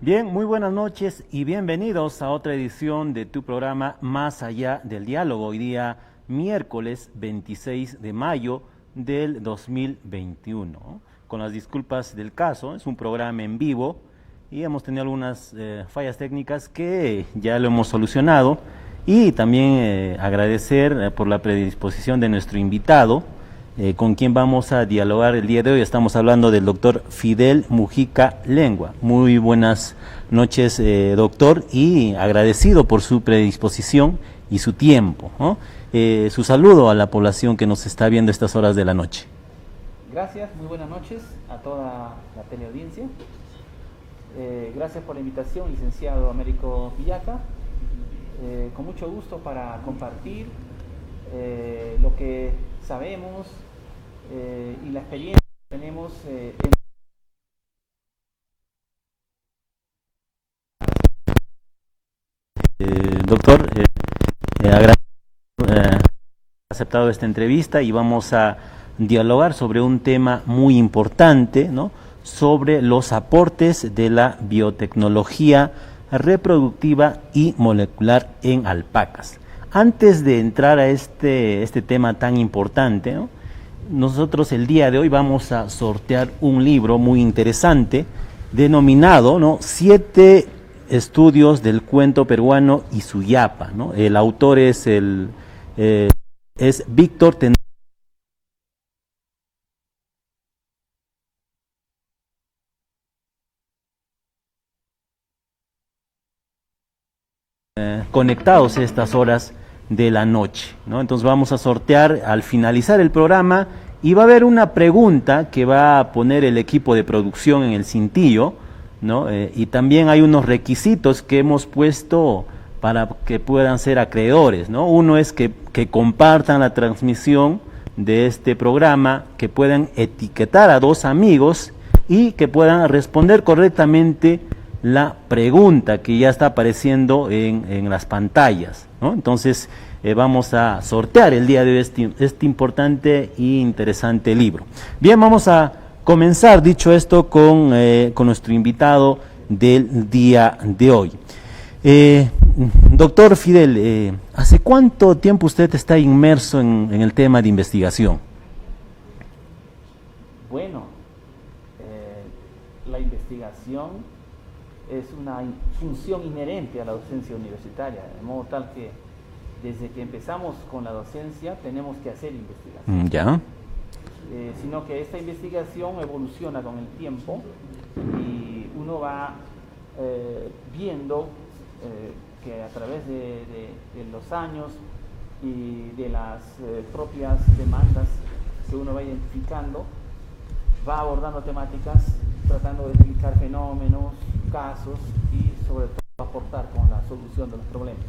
Bien, muy buenas noches y bienvenidos a otra edición de tu programa Más allá del diálogo. Hoy día, miércoles 26 de mayo del 2021. Con las disculpas del caso, es un programa en vivo y hemos tenido algunas fallas técnicas que ya lo hemos solucionado. Y también agradecer por la predisposición de nuestro invitado, con quien vamos a dialogar el día de hoy. Estamos hablando del doctor Fidel Mujica Lengua. Muy buenas noches, doctor, y agradecido por su predisposición y su tiempo, ¿no? Su saludo a la población que nos está viendo a estas horas de la noche. Gracias, muy buenas noches a toda la teleaudiencia. Gracias por la invitación, licenciado Américo Villaca. Con mucho gusto para compartir lo que sabemos y la experiencia que tenemos Doctor, agradezco aceptado esta entrevista y vamos a dialogar sobre un tema muy importante, ¿no? Sobre los aportes de la biotecnología reproductiva y molecular en alpacas. Antes de entrar a este tema tan importante, ¿no? Nosotros el día de hoy vamos a sortear un libro muy interesante denominado, ¿no? 7 estudios del cuento peruano y su yapa, ¿no? El autor es Víctor Ten conectados a estas horas de la noche, ¿no? Entonces vamos a sortear al finalizar el programa y va a haber una pregunta que va a poner el equipo de producción en el cintillo, ¿no? Y también hay unos requisitos que hemos puesto para que puedan ser acreedores, ¿no? Uno es que compartan la transmisión de este programa, que puedan etiquetar a 2 amigos y que puedan responder correctamente la pregunta que ya está apareciendo en las pantallas, ¿no? Entonces vamos a sortear el día de hoy este importante e interesante libro. Bien, vamos a comenzar, dicho esto, con nuestro invitado del día de hoy. Doctor Fidel, ¿hace cuánto tiempo usted está inmerso en el tema de investigación? Bueno, la investigación es una función inherente a la docencia universitaria, de modo tal que desde que empezamos con la docencia tenemos que hacer investigación. Ya. Sino que esta investigación evoluciona con el tiempo y uno va viendo que a través de los años y de las propias demandas que uno va identificando, va abordando temáticas, tratando de explicar fenómenos, casos y sobre todo aportar con la solución de los problemas.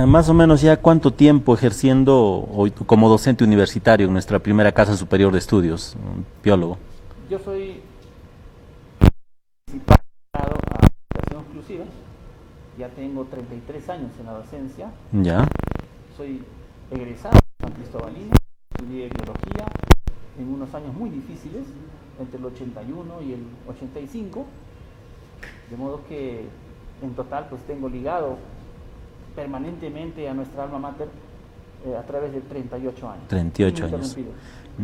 Más o menos ya cuánto tiempo ejerciendo como docente universitario en nuestra primera casa superior de estudios, biólogo. Yo soy participado a educación exclusiva, ya tengo 33 años en la docencia. Ya. Soy egresado de San Cristobalino, estudié biología en unos años muy difíciles, entre el 81 y el 85, de modo que en total pues tengo ligado permanentemente a nuestra alma mater a través de 38 años. 38 años.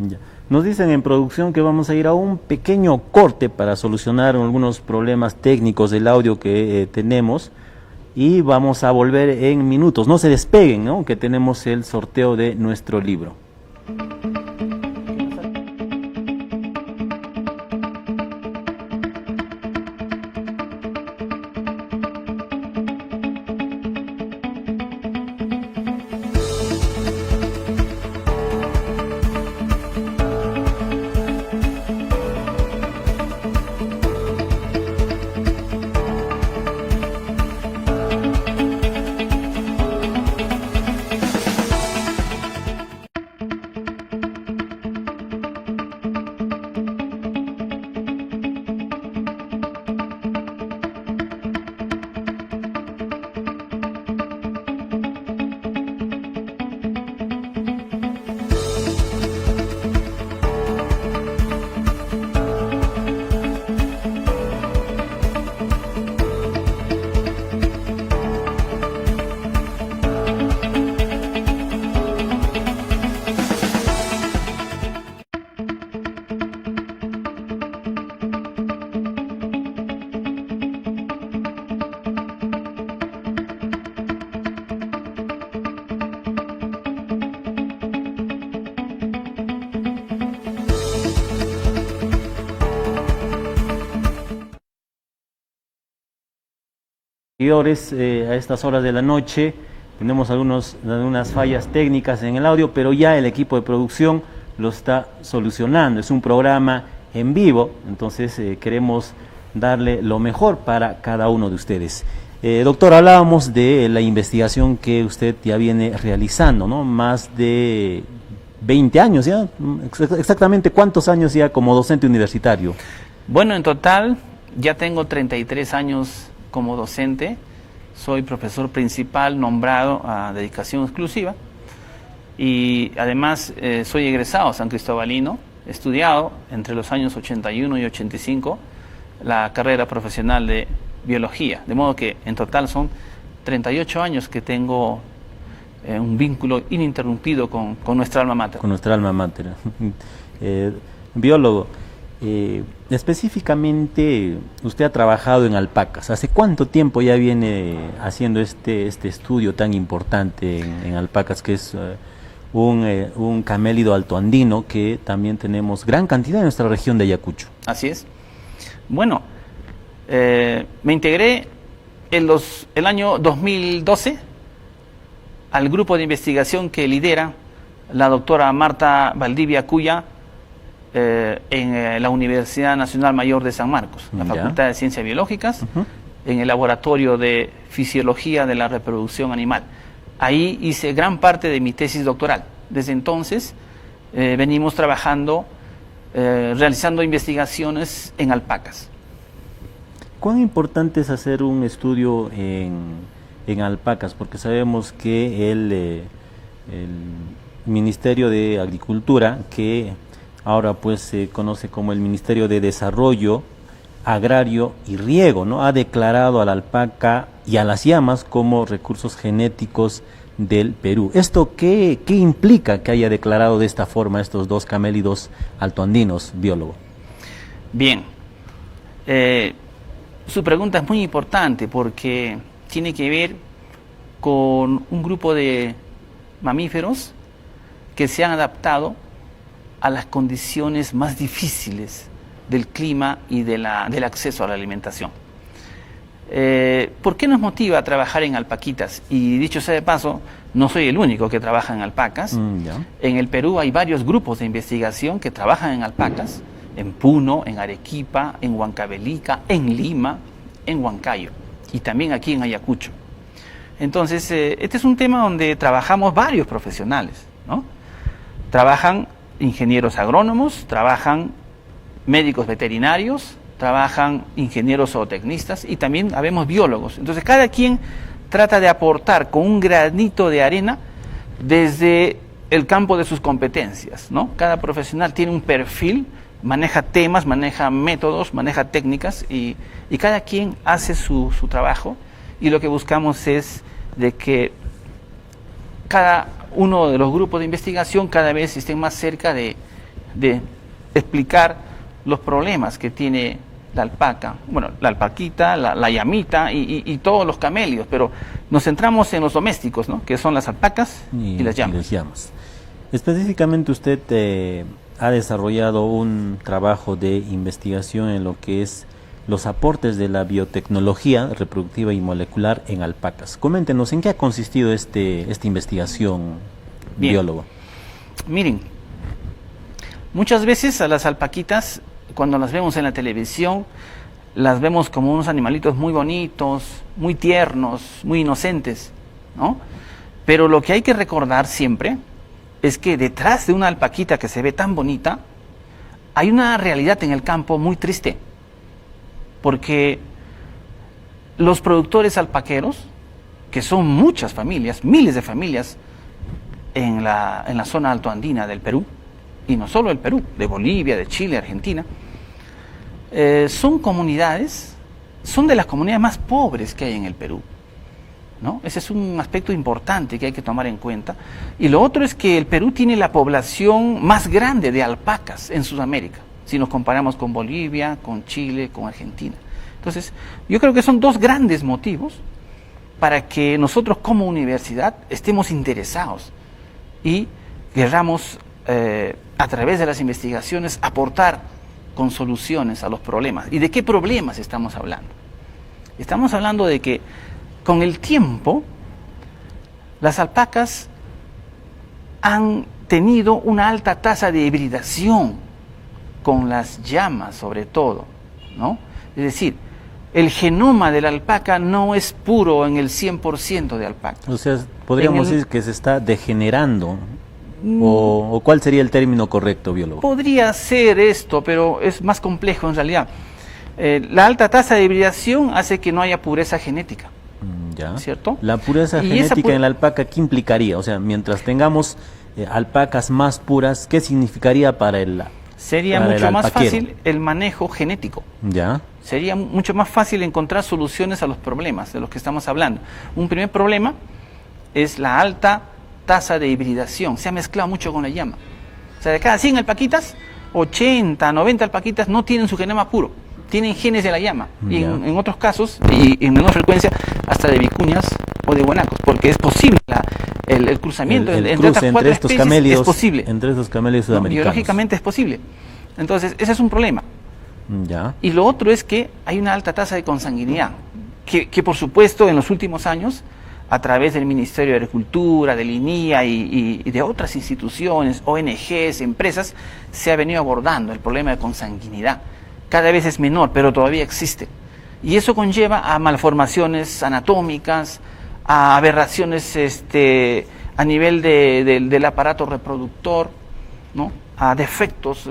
Ya. Nos dicen en producción que vamos a ir a un pequeño corte para solucionar algunos problemas técnicos del audio que tenemos y vamos a volver en minutos. No se despeguen, ¿no? Que tenemos el sorteo de nuestro libro. A estas horas de la noche tenemos algunas fallas técnicas en el audio, pero ya el equipo de producción lo está solucionando. Es un programa en vivo, entonces queremos darle lo mejor para cada uno de ustedes. Doctor, hablábamos de la investigación que usted ya viene realizando, ¿no? Más de 20 años ya, exactamente ¿cuántos años ya como docente universitario? Bueno, en total ya tengo 33 años como docente, soy profesor principal nombrado a dedicación exclusiva y además soy egresado san cristobalino, he estudiado entre los años 81 y 85 la carrera profesional de biología, de modo que en total son 38 años que tengo un vínculo ininterrumpido con nuestra alma mater. Con nuestra alma mater. Biólogo, específicamente usted ha trabajado en alpacas. ¿Hace cuánto tiempo ya viene haciendo este estudio tan importante en alpacas, que es un camélido altoandino que también tenemos gran cantidad en nuestra región de Ayacucho? Así es. Bueno, me integré el año 2012 al grupo de investigación que lidera la doctora Marta Valdivia Cuya en la Universidad Nacional Mayor de San Marcos, la Facultad de Ciencias Biológicas, en el Laboratorio de Fisiología de la Reproducción Animal. Ahí hice gran parte de mi tesis doctoral. Desde entonces venimos trabajando, realizando investigaciones en alpacas. ¿Cuán importante es hacer un estudio en alpacas? Porque sabemos que el Ministerio de Agricultura, que ahora pues se conoce como el Ministerio de Desarrollo Agrario y Riego, ¿no?, ha declarado a la alpaca y a las llamas como recursos genéticos del Perú. ¿Esto qué implica que haya declarado de esta forma estos dos camélidos altoandinos, biólogo? Bien, su pregunta es muy importante porque tiene que ver con un grupo de mamíferos que se han adaptado a las condiciones más difíciles del clima y del acceso a la alimentación. ¿Por qué nos motiva a trabajar en alpaquitas? Y dicho sea de paso, no soy el único que trabaja en alpacas. En el Perú hay varios grupos de investigación que trabajan en alpacas, en Puno, en Arequipa, en Huancavelica, en Lima, en Huancayo y también aquí en Ayacucho. Entonces, este es un tema donde trabajamos varios profesionales, ¿no? Trabajan ingenieros agrónomos, trabajan médicos veterinarios, trabajan ingenieros zootecnistas y también habemos biólogos. Entonces, cada quien trata de aportar con un granito de arena desde el campo de sus competencias, ¿no? Cada profesional tiene un perfil, maneja temas, maneja métodos, maneja técnicas y cada quien hace su trabajo, y lo que buscamos es de que cada uno de los grupos de investigación cada vez estén más cerca de explicar los problemas que tiene la alpaca, bueno, la alpaquita, la llamita y todos los camélidos, pero nos centramos en los domésticos, ¿no?, que son las alpacas y las llamas. Específicamente usted ha desarrollado un trabajo de investigación en lo que es los aportes de la biotecnología reproductiva y molecular en alpacas. Coméntenos, ¿en qué ha consistido esta investigación, biólogo? Miren, muchas veces a las alpaquitas, cuando las vemos en la televisión, las vemos como unos animalitos muy bonitos, muy tiernos, muy inocentes, ¿no? Pero lo que hay que recordar siempre es que detrás de una alpaquita que se ve tan bonita, hay una realidad en el campo muy triste, porque los productores alpaqueros, que son muchas familias, miles de familias en la zona altoandina del Perú, y no solo el Perú, de Bolivia, de Chile, Argentina, son comunidades, son de las comunidades más pobres que hay en el Perú, ¿no? Ese es un aspecto importante que hay que tomar en cuenta. Y lo otro es que el Perú tiene la población más grande de alpacas en Sudamérica, si nos comparamos con Bolivia, con Chile, con Argentina. Entonces, yo creo que son dos grandes motivos para que nosotros como universidad estemos interesados y queramos, a través de las investigaciones, aportar con soluciones a los problemas. ¿Y de qué problemas estamos hablando? Estamos hablando de que con el tiempo, las alpacas han tenido una alta tasa de hibridación con las llamas, sobre todo, ¿no? Es decir, el genoma de la alpaca no es puro en el 100% de alpaca. O sea, podríamos decir que se está degenerando. ¿O cuál sería el término correcto, biólogo? Podría ser esto, pero es más complejo en realidad. La alta tasa de hibridación hace que no haya pureza genética. Ya. ¿Cierto? La pureza genética en la alpaca, ¿qué implicaría? O sea, mientras tengamos alpacas más puras, ¿qué significaría para el Sería mucho más fácil el manejo genético. Ya. Sería mucho más fácil encontrar soluciones a los problemas de los que estamos hablando. Un primer problema es la alta tasa de hibridación. Se ha mezclado mucho con la llama. O sea, de cada 100 alpaquitas, 80, 90 alpaquitas no tienen su genoma puro. Tienen genes de la llama. Y en otros casos, y en menor frecuencia, hasta de vicuñas o de guanacos. Porque es posible el cruzamiento entre estas cuatro especies, camelios, es posible. Entre estos camelios sudamericanos. Biológicamente es posible. Entonces, ese es un problema. Ya. Y lo otro es que hay una alta tasa de consanguinidad, que por supuesto en los últimos años, a través del Ministerio de Agricultura, del INIA y de otras instituciones, ONGs, empresas, se ha venido abordando el problema de consanguinidad. Cada vez es menor, pero todavía existe. Y eso conlleva a malformaciones anatómicas, a aberraciones a nivel del aparato reproductor, ¿no? A defectos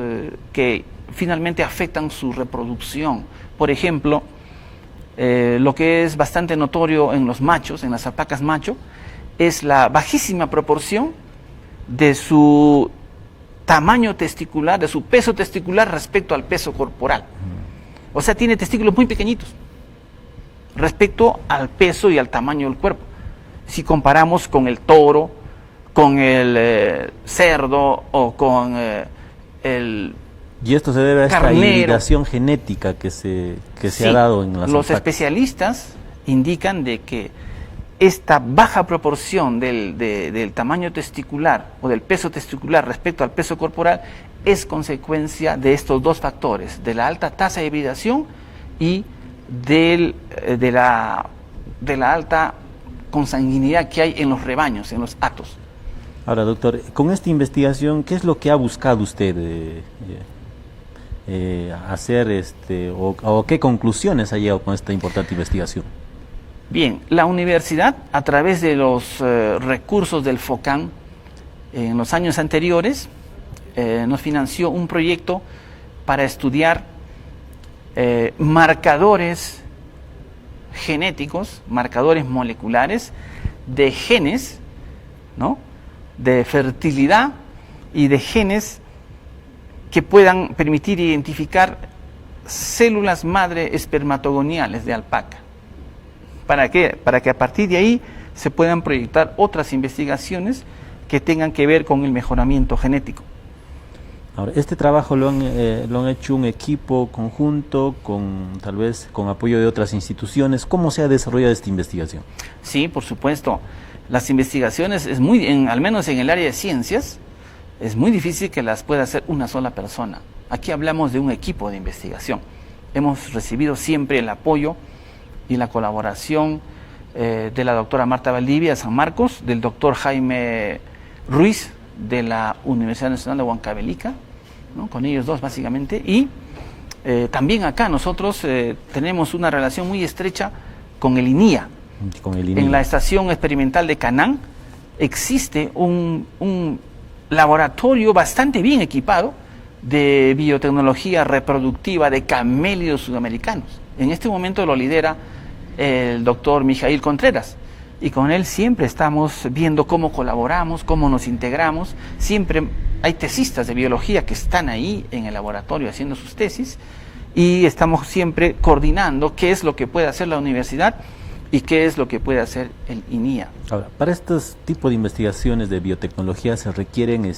que finalmente afectan su reproducción. Por ejemplo, lo que es bastante notorio en los machos, en las alpacas macho, es la bajísima proporción de su tamaño testicular, de su peso testicular respecto al peso corporal. O sea, tiene testículos muy pequeñitos respecto al peso y al tamaño del cuerpo. Si comparamos con el toro, con el cerdo o con el y esto se debe a esta carnero. hibridación genética que se ha dado en las Los alpacas. especialistas indican de que esta baja proporción del tamaño testicular o del peso testicular respecto al peso corporal es consecuencia de estos dos factores, de la alta tasa de hibridación y de la alta consanguinidad que hay en los rebaños, en los hatos. Ahora, doctor, con esta investigación, ¿qué es lo que ha buscado usted hacer o qué conclusiones ha llegado con esta importante investigación? Bien, la universidad, a través de los recursos del FOCAN, en los años anteriores, nos financió un proyecto para estudiar marcadores genéticos, marcadores moleculares de genes, ¿no?, de fertilidad y de genes que puedan permitir identificar células madre espermatogoniales de alpaca. ¿Para qué? Para que a partir de ahí se puedan proyectar otras investigaciones que tengan que ver con el mejoramiento genético. Ahora, este trabajo lo han hecho un equipo conjunto, tal vez con apoyo de otras instituciones. ¿Cómo se ha desarrollado esta investigación? Sí, por supuesto. Las investigaciones, al menos en el área de ciencias, es muy difícil que las pueda hacer una sola persona. Aquí hablamos de un equipo de investigación. Hemos recibido siempre el apoyo y la colaboración de la doctora Marta Valdivia de San Marcos, del doctor Jaime Ruiz de la Universidad Nacional de Huancavelica, ¿no?, con ellos dos básicamente, y también acá nosotros tenemos una relación muy estrecha con el INIA. En la estación experimental de Canán existe un laboratorio bastante bien equipado de biotecnología reproductiva de camélidos sudamericanos. En este momento lo lidera el doctor Mijail Contreras, y con él siempre estamos viendo cómo colaboramos, cómo nos integramos. Siempre hay tesistas de biología que están ahí en el laboratorio haciendo sus tesis, y estamos siempre coordinando qué es lo que puede hacer la universidad y qué es lo que puede hacer el INIA. Ahora, para estos tipos de investigaciones de biotecnología se requieren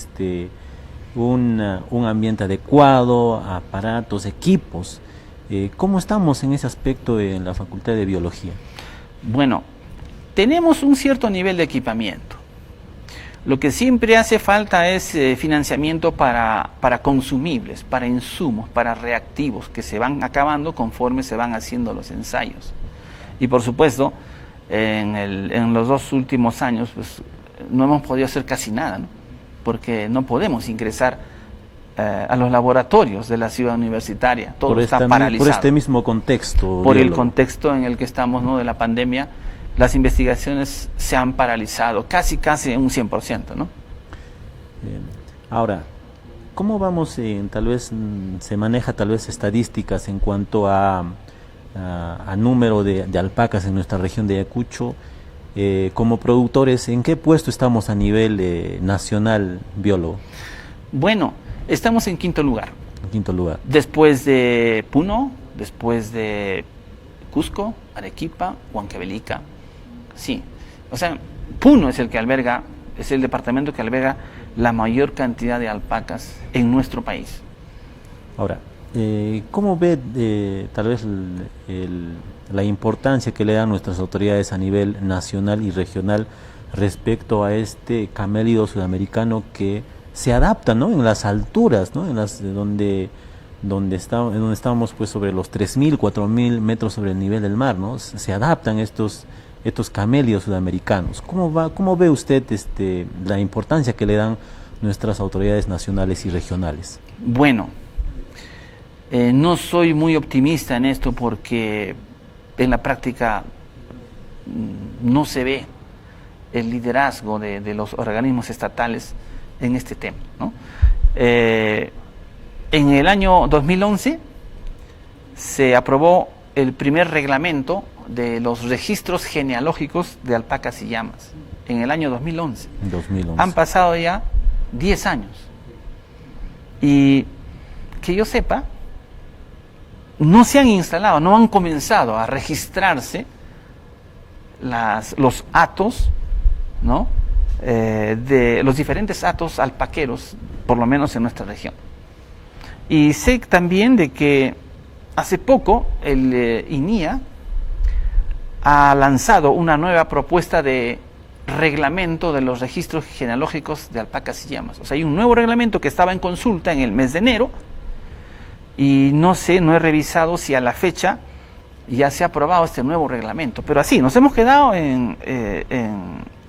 un ambiente adecuado, aparatos, equipos. ¿Cómo estamos en ese aspecto en la Facultad de Biología? Bueno, tenemos un cierto nivel de equipamiento. Lo que siempre hace falta es financiamiento para consumibles, para insumos, para reactivos que se van acabando conforme se van haciendo los ensayos. Y por supuesto, en los 2 últimos años, pues no hemos podido hacer casi nada, ¿no? Porque no podemos ingresar a los laboratorios de la ciudad universitaria, todo está paralizado. Por este mismo contexto. Por el contexto en el que estamos, ¿no? De la pandemia, las investigaciones se han paralizado, casi un 100%, ¿no? Ahora, ¿cómo vamos, tal vez se maneja tal vez estadísticas en cuanto a número de alpacas en nuestra región de Ayacucho? Como productores, ¿en qué puesto estamos a nivel nacional, biólogo? Bueno, estamos en 5º lugar. En 5º lugar. Después de Puno, después de Cusco, Arequipa, Huancavelica. Sí, o sea, Puno es el departamento que alberga la mayor cantidad de alpacas en nuestro país. Ahora, ¿cómo ve tal vez la importancia que le dan nuestras autoridades a nivel nacional y regional respecto a este camélido sudamericano que se adapta, ¿no?, en las alturas, ¿no?, donde estamos pues sobre los 3.000, 4.000 metros sobre el nivel del mar, ¿no? Se adaptan estos camélidos sudamericanos. ¿Cómo ve usted la importancia que le dan nuestras autoridades nacionales y regionales? Bueno, no soy muy optimista en esto porque en la práctica no se ve el liderazgo de los organismos estatales en este tema, ¿no? En el año 2011 se aprobó el primer reglamento de los registros genealógicos de alpacas y llamas, en el año 2011. Han pasado ya 10 años. Y que yo sepa, no se han instalado, no han comenzado a registrarse los hatos, ¿no?, de los diferentes hatos alpaqueros, por lo menos en nuestra región. Y sé también de que hace poco el INIA ha lanzado una nueva propuesta de reglamento de los registros genealógicos de alpacas y llamas. O sea, hay un nuevo reglamento que estaba en consulta en el mes de enero y no he revisado si a la fecha ya se ha aprobado este nuevo reglamento. Pero así, nos hemos quedado en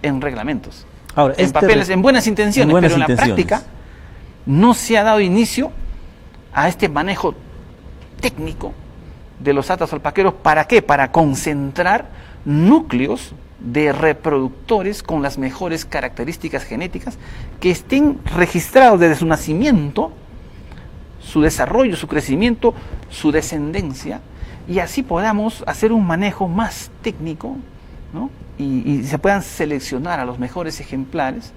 reglamentos. Ahora, en papeles, en buenas intenciones, pero en la práctica no se ha dado inicio a este manejo técnico de los hatos alpaqueros. ¿Para qué? Para concentrar núcleos de reproductores con las mejores características genéticas que estén registrados desde su nacimiento, su desarrollo, su crecimiento, su descendencia, y así podamos hacer un manejo más técnico, ¿no? Y se puedan seleccionar a los mejores ejemplares.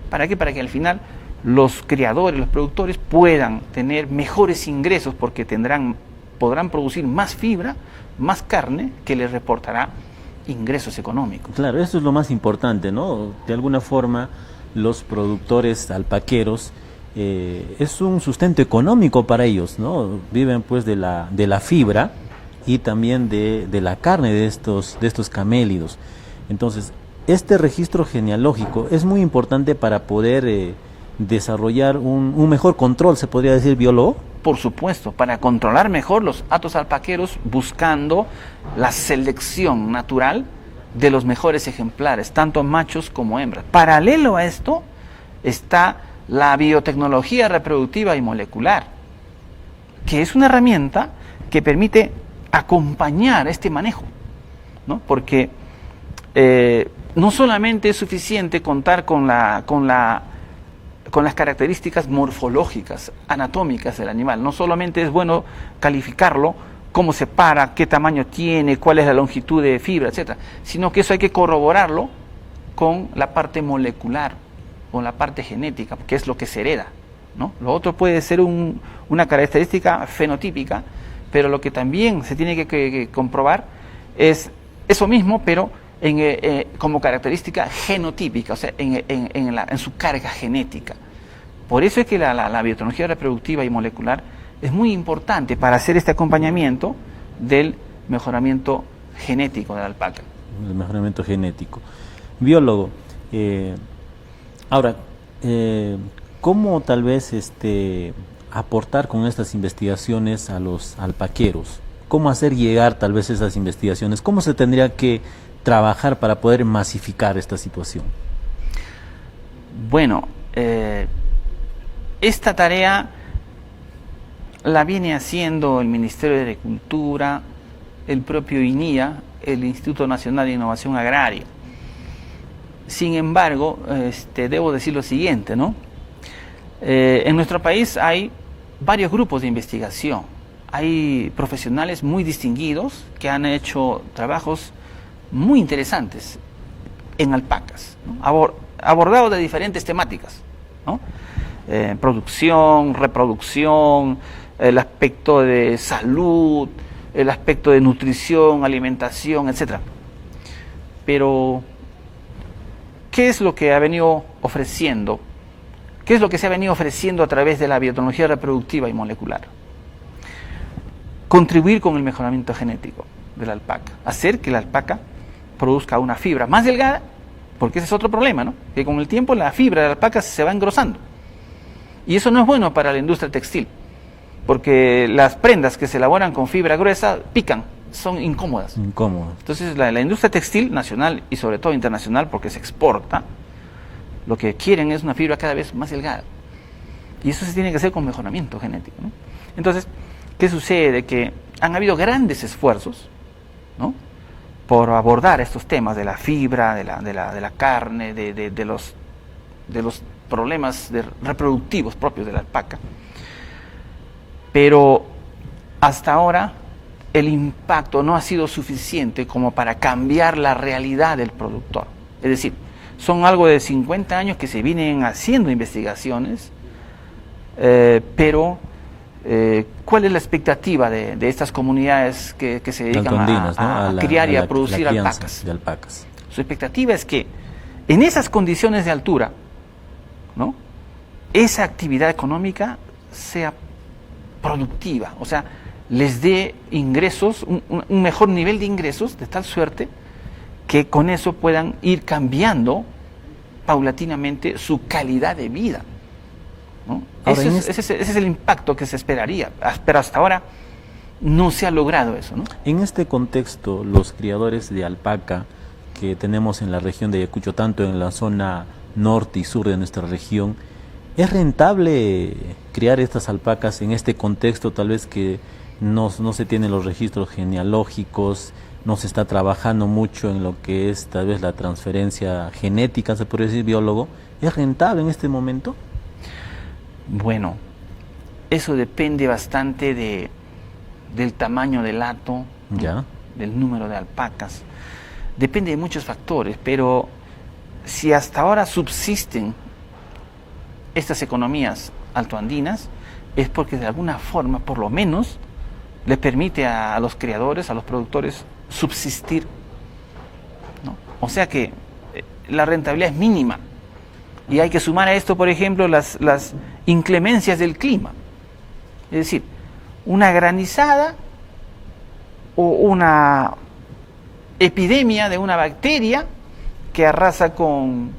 ¿Para qué? Para que al final los criadores, los productores puedan tener mejores ingresos porque podrán producir más fibra, más carne que les reportará ingresos económicos. Claro, eso es lo más importante, ¿no? De alguna forma los productores alpaqueros es un sustento económico para ellos, ¿no? Viven pues de la fibra y también de la carne de estos camélidos. Entonces, este registro genealógico es muy importante para poder desarrollar un mejor control, se podría decir, biólogo. Por supuesto, para controlar mejor los hatos alpaqueros, buscando la selección natural de los mejores ejemplares, tanto machos como hembras. Paralelo a esto está la biotecnología reproductiva y molecular, que es una herramienta que permite acompañar este manejo, ¿no? Porque no solamente es suficiente contar con las características morfológicas, anatómicas del animal. No solamente es bueno calificarlo, cómo se para, qué tamaño tiene, cuál es la longitud de fibra, etcétera, sino que eso hay que corroborarlo con la parte molecular, con la parte genética, que es lo que se hereda, ¿no? Lo otro puede ser una característica fenotípica, pero lo que también se tiene que comprobar es eso mismo, pero como característica genotípica, o sea, en su carga genética. Por eso es que la biotecnología reproductiva y molecular es muy importante para hacer este acompañamiento del mejoramiento genético de la alpaca. El mejoramiento genético. Biólogo, ahora, ¿cómo tal vez aportar con estas investigaciones a los alpaqueros? ¿Cómo hacer llegar tal vez esas investigaciones? ¿Cómo se tendría que trabajar para poder masificar esta situación? Bueno, esta tarea la viene haciendo el Ministerio de Agricultura, el propio INIA, el Instituto Nacional de Innovación Agraria. Sin embargo, debo decir lo siguiente, ¿no? En nuestro país hay varios grupos de investigación. Hay profesionales muy distinguidos que han hecho trabajos muy interesantes en alpacas, ¿no? Abordados de diferentes temáticas, ¿no? Producción, reproducción, el aspecto de salud, el aspecto de nutrición, alimentación, etc. Pero, ¿qué es lo que ha venido ofreciendo? ¿Qué es lo que se ha venido ofreciendo a través de la biotecnología reproductiva y molecular? Contribuir con el mejoramiento genético de la alpaca, hacer que la alpaca produzca una fibra más delgada, porque ese es otro problema, ¿no? Que con el tiempo la fibra de la alpaca se va engrosando. Y eso no es bueno para la industria textil, porque las prendas que se elaboran con fibra gruesa pican, son incómodas. Entonces la industria textil nacional y sobre todo internacional, porque se exporta, lo que quieren es una fibra cada vez más delgada. Y eso se tiene que hacer con mejoramiento genético, ¿no? Entonces, ¿qué sucede? Que han habido grandes esfuerzos, ¿no?, por abordar estos temas de la fibra, de la carne, de los problemas reproductivos propios de la alpaca. Pero hasta ahora el impacto no ha sido suficiente como para cambiar la realidad del productor. Es decir, son algo de 50 años que se vienen haciendo investigaciones, pero ¿cuál es la expectativa de estas comunidades que se dedican a criar y a producir alpacas? De alpacas? Su expectativa es que en esas condiciones de altura, ¿no?, esa actividad económica sea productiva, o sea, les dé ingresos, un mejor nivel de ingresos, de tal suerte que con eso puedan ir cambiando paulatinamente su calidad de vida, ¿no? Ahora, ese es el impacto que se esperaría, pero hasta ahora no se ha logrado eso, ¿no? En este contexto, los criadores de alpaca que tenemos en la región de Ayacucho, tanto en la zona norte y sur de nuestra región, ¿es rentable criar estas alpacas en este contexto, tal vez que no se tienen los registros genealógicos, no se está trabajando mucho en lo que es tal vez la transferencia genética, se podría decir, biólogo? ¿Es rentable en este momento? Bueno, eso depende bastante del tamaño del hato, ¿ya?, del número de alpacas. Depende de muchos factores, pero si hasta ahora subsisten estas economías altoandinas, es porque de alguna forma, por lo menos, les permite a los criadores, a los productores, subsistir, ¿no? O sea que la rentabilidad es mínima. Y hay que sumar a esto, por ejemplo, las inclemencias del clima. Es decir, una granizada o una epidemia de una bacteria que arrasa con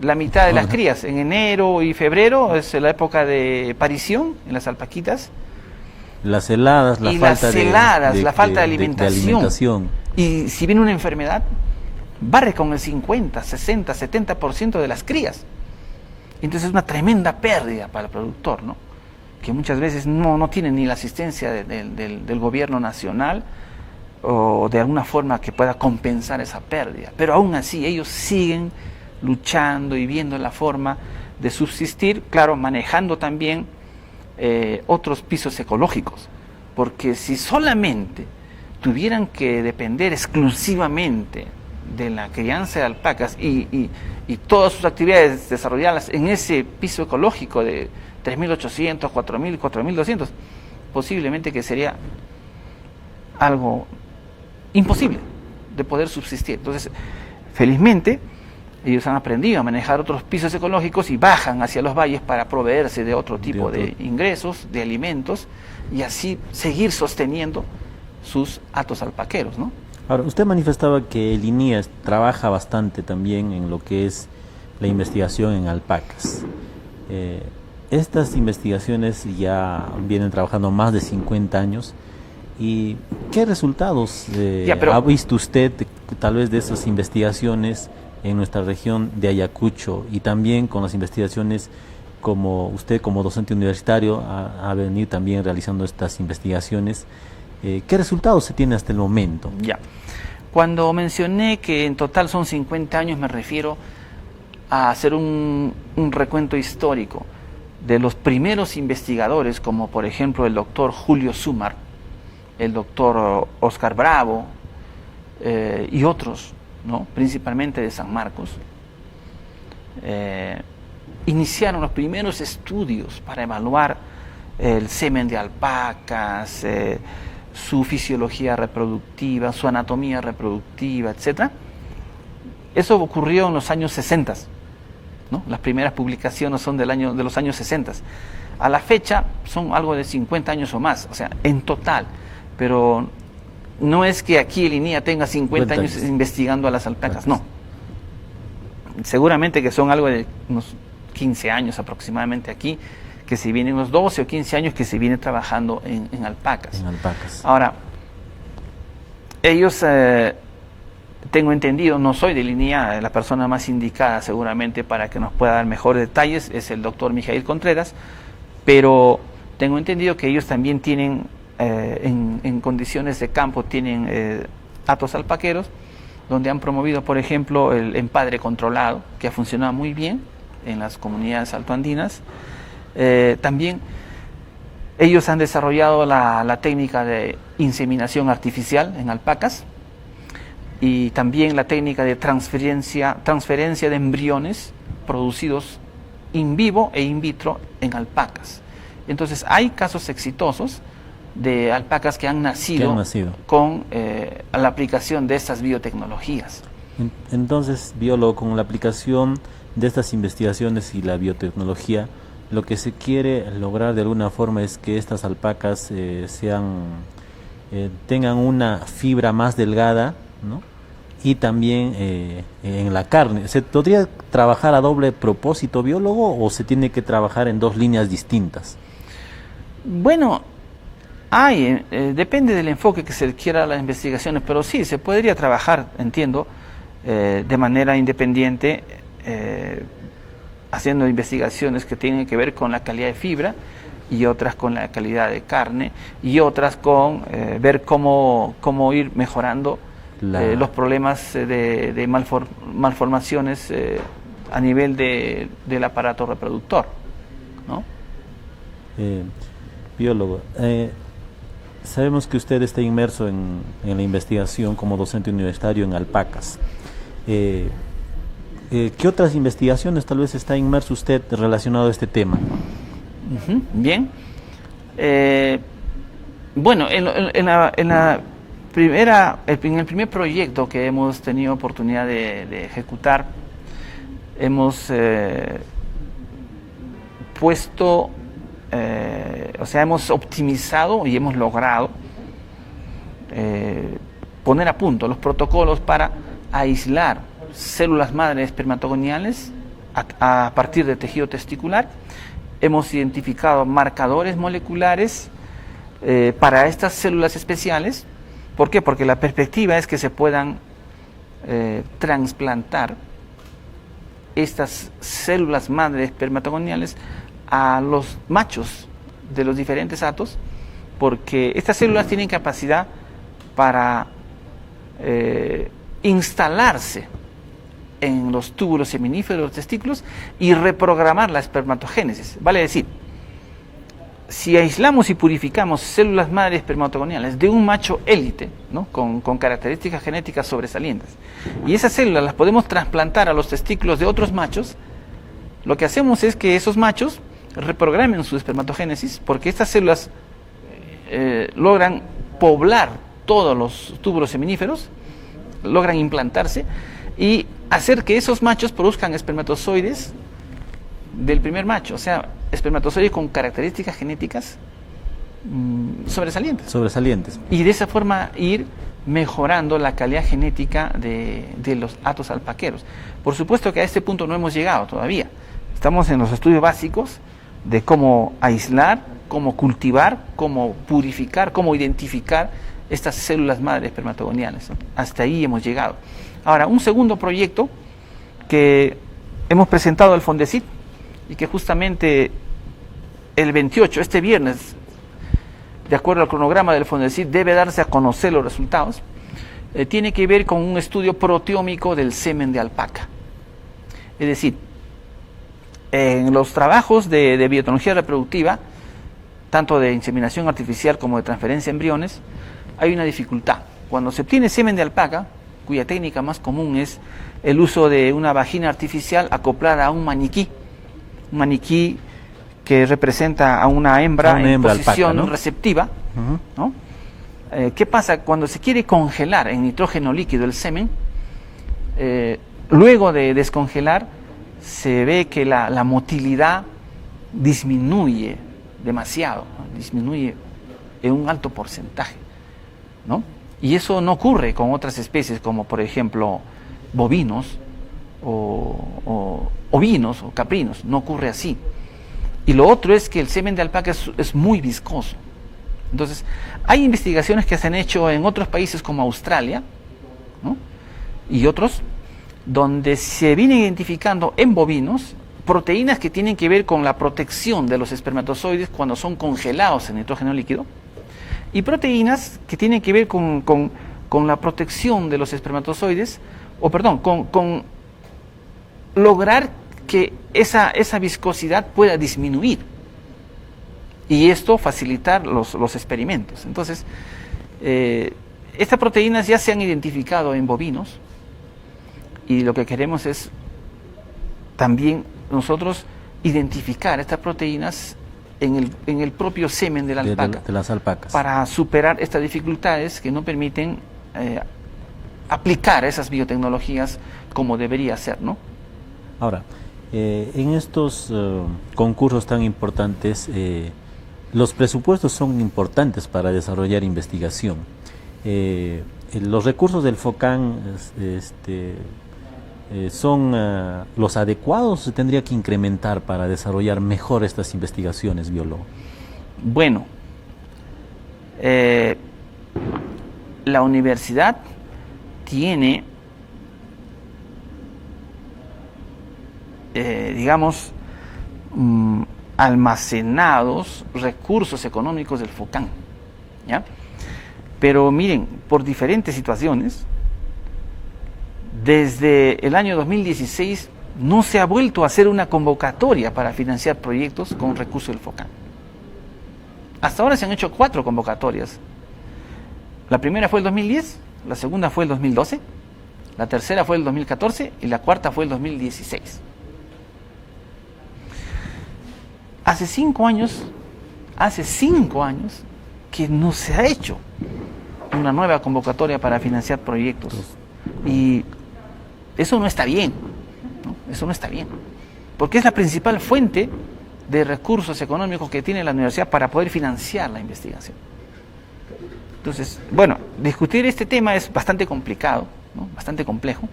la mitad de las crías. En enero y febrero es la época de parición en las alpaquitas. Las heladas, la falta de alimentación. Y si viene una enfermedad, barre con el 50, 60, 70% de las crías. Entonces es una tremenda pérdida para el productor, ¿no?, que muchas veces no tiene ni la asistencia del gobierno nacional o de alguna forma que pueda compensar esa pérdida. Pero aún así ellos siguen luchando y viendo la forma de subsistir, claro, manejando también otros pisos ecológicos, porque si solamente tuvieran que depender exclusivamente de la crianza de alpacas y todas sus actividades desarrollarlas en ese piso ecológico de 3.800, 4.000, 4.200, posiblemente que sería algo imposible de poder subsistir. Entonces, felizmente, ellos han aprendido a manejar otros pisos ecológicos y bajan hacia los valles para proveerse de otro tipo de ingresos, de alimentos, y así seguir sosteniendo sus hatos alpaqueros, ¿no? Ahora, usted manifestaba que el INIA trabaja bastante también en lo que es la investigación en alpacas. Estas investigaciones ya vienen trabajando más de 50 años. ¿Y qué resultados ha visto usted tal vez de esas investigaciones en nuestra región de Ayacucho y también con las investigaciones como usted como docente universitario ha venido también realizando estas investigaciones? ¿Qué resultados se tiene hasta el momento? Ya. Cuando mencioné que en total son 50 años, me refiero a hacer un recuento histórico de los primeros investigadores, como por ejemplo el doctor Julio Zumar, el doctor Oscar Bravo y otros, ¿no? Principalmente de San Marcos. Iniciaron los primeros estudios para evaluar el semen de alpacas, su fisiología reproductiva, su anatomía reproductiva, etc. Eso ocurrió en los años 60, ¿no? Las primeras publicaciones son de los años 60. A la fecha son algo de 50 años o más, o sea, en total. Pero no es que aquí el INIA tenga 50 años investigando a las alpacas, no. Seguramente que son algo de unos 15 años aproximadamente aquí, que se vienen unos 12 o 15 años que se viene trabajando en alpacas. En alpacas. Ahora, ellos, tengo entendido, no soy del INIA, la persona más indicada seguramente para que nos pueda dar mejores detalles es el doctor Mijail Contreras, pero tengo entendido que ellos también tienen, en condiciones de campo, tienen hatos alpaqueros, donde han promovido, por ejemplo, el empadre controlado, que ha funcionado muy bien en las comunidades altoandinas. También ellos han desarrollado la técnica de inseminación artificial en alpacas y también la técnica de transferencia de embriones producidos in vivo e in vitro en alpacas. Entonces hay casos exitosos de alpacas que han nacido con la aplicación de estas biotecnologías. Entonces, biólogo, con la aplicación de estas investigaciones y la biotecnología, lo que se quiere lograr de alguna forma es que estas alpacas tengan una fibra más delgada, ¿no? Y también en la carne. ¿Se podría trabajar a doble propósito, biólogo, o se tiene que trabajar en dos líneas distintas? Bueno, depende del enfoque que se quiera a las investigaciones, pero sí, se podría trabajar, entiendo, de manera independiente, haciendo investigaciones que tienen que ver con la calidad de fibra y otras con la calidad de carne y otras con ver cómo ir mejorando los problemas de malformaciones a nivel del aparato reproductor, ¿no? Biólogo, sabemos que usted está inmerso en la investigación como docente universitario en alpacas. ¿Qué otras investigaciones tal vez está inmerso usted relacionado a este tema? Bien. Bueno, en el primer proyecto que hemos tenido oportunidad de ejecutar, hemos hemos optimizado y hemos logrado poner a punto los protocolos para aislar células madre espermatogoniales a partir de tejido testicular. Hemos identificado marcadores moleculares para estas células especiales. ¿Por qué? Porque la perspectiva es que se puedan trasplantar estas células madre espermatogoniales a los machos de los diferentes hatos, porque estas células tienen capacidad para instalarse en los túbulos seminíferos, los testículos, y reprogramar la espermatogénesis. Vale decir, si aislamos y purificamos células madre espermatogoniales de un macho élite, ¿no? con características genéticas sobresalientes, y esas células las podemos trasplantar a los testículos de otros machos, lo que hacemos es que esos machos reprogramen su espermatogénesis, porque estas células logran poblar todos los túbulos seminíferos, logran implantarse y hacer que esos machos produzcan espermatozoides del primer macho, o sea, espermatozoides con características genéticas sobresalientes. Y de esa forma ir mejorando la calidad genética de los hatos alpaqueros. Por supuesto que a este punto no hemos llegado todavía. Estamos en los estudios básicos de cómo aislar, cómo cultivar, cómo purificar, cómo identificar estas células madre espermatogoniales, ¿no? Hasta ahí hemos llegado. Ahora, un segundo proyecto que hemos presentado al Fondesit y que justamente el 28, este viernes, de acuerdo al cronograma del Fondesit, debe darse a conocer los resultados, tiene que ver con un estudio proteómico del semen de alpaca. Es decir, en los trabajos de biotecnología reproductiva, tanto de inseminación artificial como de transferencia de embriones, hay una dificultad. Cuando se obtiene semen de alpaca, cuya técnica más común es el uso de una vagina artificial acoplada a un maniquí que representa a una hembra en posición alpaca, ¿no? receptiva, ¿no? ¿Qué pasa? Cuando se quiere congelar en nitrógeno líquido el semen, luego de descongelar, se ve que la motilidad disminuye demasiado, ¿no? Disminuye en un alto porcentaje, ¿no? Y eso no ocurre con otras especies como por ejemplo bovinos o ovinos o caprinos, no ocurre así. Y lo otro es que el semen de alpaca es muy viscoso. Entonces, hay investigaciones que se han hecho en otros países como Australia, ¿no? Y otros, donde se vienen identificando en bovinos proteínas que tienen que ver con la protección de los espermatozoides cuando son congelados en nitrógeno líquido, y proteínas que tienen que ver con la protección de los espermatozoides, con lograr que esa viscosidad pueda disminuir, y esto facilitar los experimentos. Entonces, estas proteínas ya se han identificado en bovinos, y lo que queremos es también nosotros identificar estas proteínas en el propio semen de la alpaca, de las alpacas, para superar estas dificultades que no permiten aplicar esas biotecnologías como debería ser, ¿no? Ahora, en estos concursos tan importantes, los presupuestos son importantes para desarrollar investigación. Los recursos del FOCAN son los adecuados, ¿o se tendría que incrementar para desarrollar mejor estas investigaciones, biólogo? Bueno, la universidad tiene, almacenados recursos económicos del FOCAN, ¿ya? Pero miren, por diferentes situaciones, desde el año 2016 no se ha vuelto a hacer una convocatoria para financiar proyectos con recursos del FOCAN. Hasta ahora se han hecho 4 convocatorias. La primera fue el 2010, la segunda fue el 2012, la tercera fue el 2014 y la cuarta fue el 2016. Hace 5 años que no se ha hecho una nueva convocatoria para financiar proyectos. Y eso no está bien, ¿no? Eso no está bien, porque es la principal fuente de recursos económicos que tiene la universidad para poder financiar la investigación. Entonces, bueno, discutir este tema es bastante complicado, ¿no? Bastante complejo,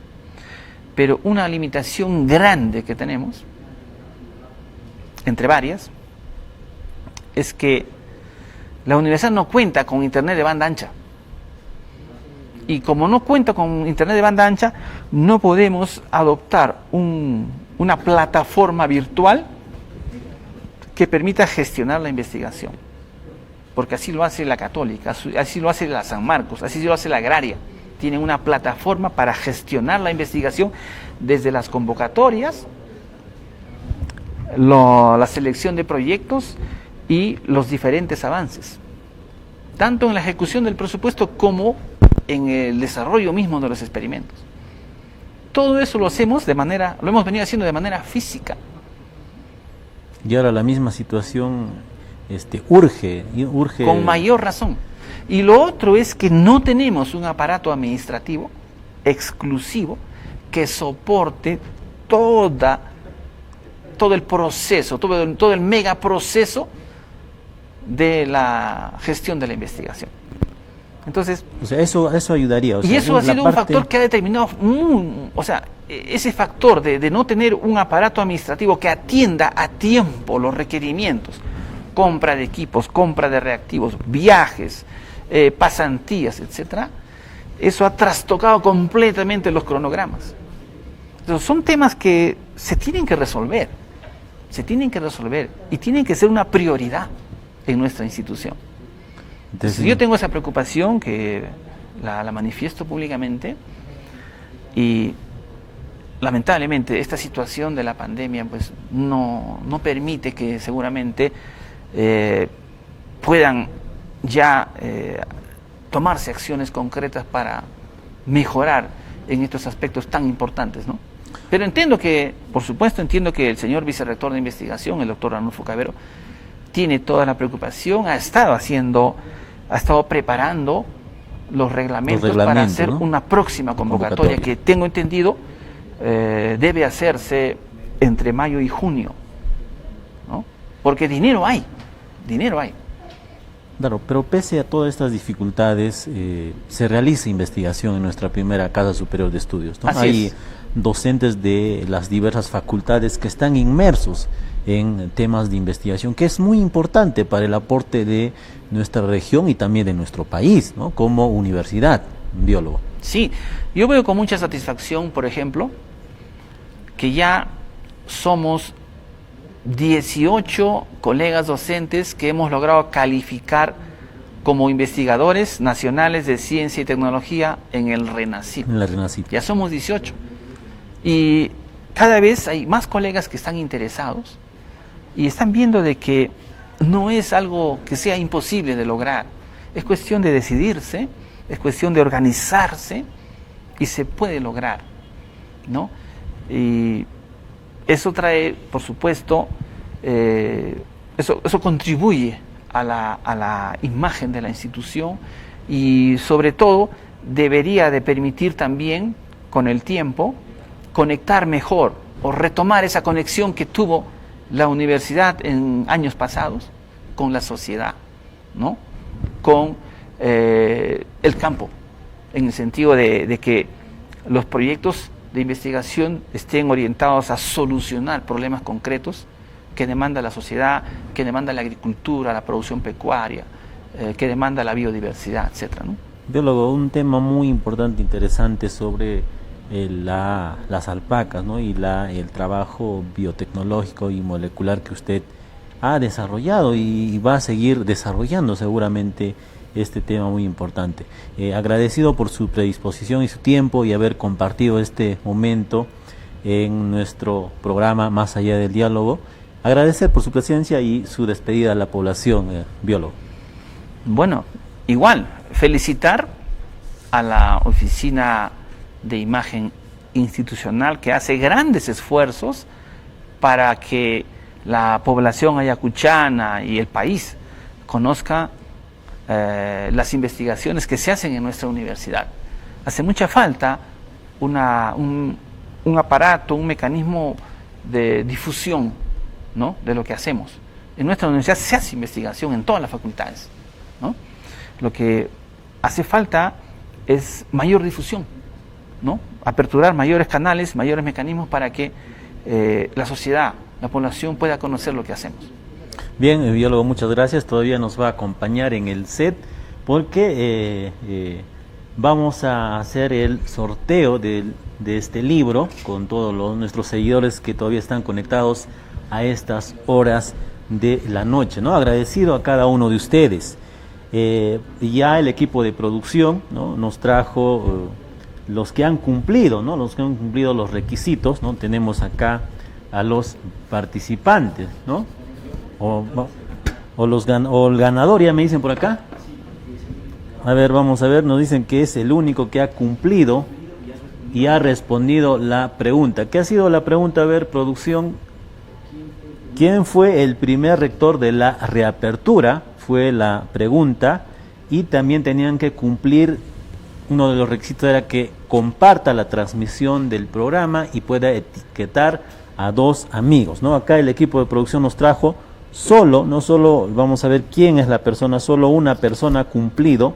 pero una limitación grande que tenemos, entre varias, es que la universidad no cuenta con internet de banda ancha. Y como no cuenta con internet de banda ancha, no podemos adoptar una plataforma virtual que permita gestionar la investigación. Porque así lo hace la Católica, así lo hace la San Marcos, así lo hace la Agraria. Tienen una plataforma para gestionar la investigación desde las convocatorias, la selección de proyectos y los diferentes avances, tanto en la ejecución del presupuesto como en el desarrollo mismo de los experimentos. Todo eso lo hemos venido haciendo de manera física. Y ahora la misma situación urge. Con mayor razón. Y lo otro es que no tenemos un aparato administrativo exclusivo que soporte todo el proceso, todo el megaproceso de la gestión de la investigación. Entonces, o sea, eso ayudaría. Y eso ha sido un factor que ha determinado, ese factor de no tener un aparato administrativo que atienda a tiempo los requerimientos, compra de equipos, compra de reactivos, viajes, pasantías, etcétera, eso ha trastocado completamente los cronogramas. Entonces, son temas que se tienen que resolver y tienen que ser una prioridad en nuestra institución. Entonces, yo tengo esa preocupación que la manifiesto públicamente, y lamentablemente esta situación de la pandemia pues no permite que seguramente puedan ya tomarse acciones concretas para mejorar en estos aspectos tan importantes, ¿no? Pero por supuesto entiendo que el señor vicerrector de investigación, el doctor Arnulfo Cavero, tiene toda la preocupación, ha estado preparando los reglamentos para hacer, ¿no?, una próxima convocatoria que tengo entendido debe hacerse entre mayo y junio, ¿no? Porque dinero hay. Claro, pero pese a todas estas dificultades, se realiza investigación en nuestra primera Casa Superior de Estudios, ¿no? Hay docentes de las diversas facultades que están inmersos en temas de investigación, que es muy importante para el aporte de nuestra región y también de nuestro país, ¿no?, como universidad, biólogo. Sí, yo veo con mucha satisfacción, por ejemplo, que ya somos 18 colegas docentes que hemos logrado calificar como investigadores nacionales de ciencia y tecnología en el RENACYT. En la RENACYT. Ya somos 18. Y cada vez hay más colegas que están interesados y están viendo de que no es algo que sea imposible de lograr. Es cuestión de decidirse, es cuestión de organizarse y se puede lograr, ¿no? Y eso trae, por supuesto, eso contribuye a la imagen de la institución y sobre todo debería de permitir también con el tiempo conectar mejor o retomar esa conexión que tuvo la universidad en años pasados con la sociedad, ¿no?, con el campo, en el sentido de que los proyectos de investigación estén orientados a solucionar problemas concretos que demanda la sociedad, que demanda la agricultura, la producción pecuaria, que demanda la biodiversidad, etcétera, ¿no? Biólogo, un tema muy importante, interesante sobre las alpacas, ¿no?, y el trabajo biotecnológico y molecular que usted ha desarrollado y va a seguir desarrollando seguramente este tema muy importante. Agradecido por su predisposición y su tiempo y haber compartido este momento en nuestro programa Más Allá del Diálogo. Agradecer por su presencia y su despedida a la población, biólogo. Bueno, igual, felicitar a la Oficina de Imagen Institucional que hace grandes esfuerzos para que la población ayacuchana y el país conozca las investigaciones que se hacen en nuestra universidad. Hace mucha falta un aparato, un mecanismo de difusión, ¿no?, de lo que hacemos. En nuestra universidad se hace investigación en todas las facultades, ¿no? Lo que hace falta es mayor difusión, ¿no?, aperturar mayores canales, mayores mecanismos para que la sociedad, la población pueda conocer lo que hacemos. Bien, biólogo, muchas gracias. Todavía nos va a acompañar en el set porque vamos a hacer el sorteo de este libro con todos nuestros seguidores que todavía están conectados a estas horas de la noche, ¿no? Agradecido a cada uno de ustedes. Ya el equipo de producción, ¿no?, nos trajo los que han cumplido, ¿no?, los que han cumplido los requisitos, ¿no? Tenemos acá a los participantes, ¿no? O el ganador, ya me dicen por acá. A ver, vamos a ver, nos dicen que es el único que ha cumplido y ha respondido la pregunta. ¿Qué ha sido la pregunta? A ver, producción. ¿Quién fue el primer rector de la reapertura? Fue la pregunta. Y también tenían que cumplir, uno de los requisitos era que comparta la transmisión del programa y pueda etiquetar a 2 amigos, ¿no? Acá el equipo de producción nos trajo no solo, vamos a ver quién es la persona, solo una persona ha cumplido,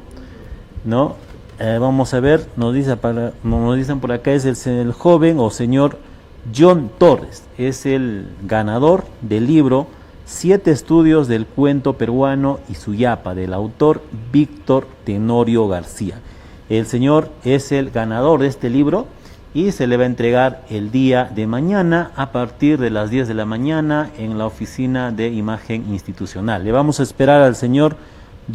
¿no? Vamos a ver, nos dicen por acá, es el joven o señor John Torres, es el ganador del libro 7 estudios del cuento peruano y su yapa, del autor Víctor Tenorio García. El señor es el ganador de este libro y se le va a entregar el día de mañana a partir de las 10 de la mañana en la oficina de imagen institucional. Le vamos a esperar al señor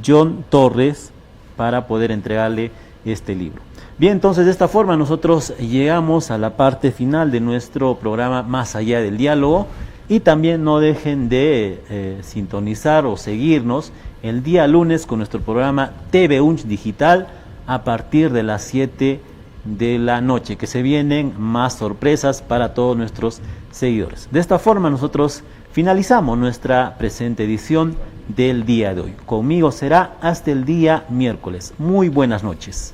John Torres para poder entregarle este libro. Bien, entonces de esta forma nosotros llegamos a la parte final de nuestro programa Más Allá del Diálogo, y también no dejen de sintonizar o seguirnos el día lunes con nuestro programa TV Unch Digital a partir de las 7 de la noche, que se vienen más sorpresas para todos nuestros seguidores. De esta forma nosotros finalizamos nuestra presente edición del día de hoy. Conmigo será hasta el día miércoles. Muy buenas noches.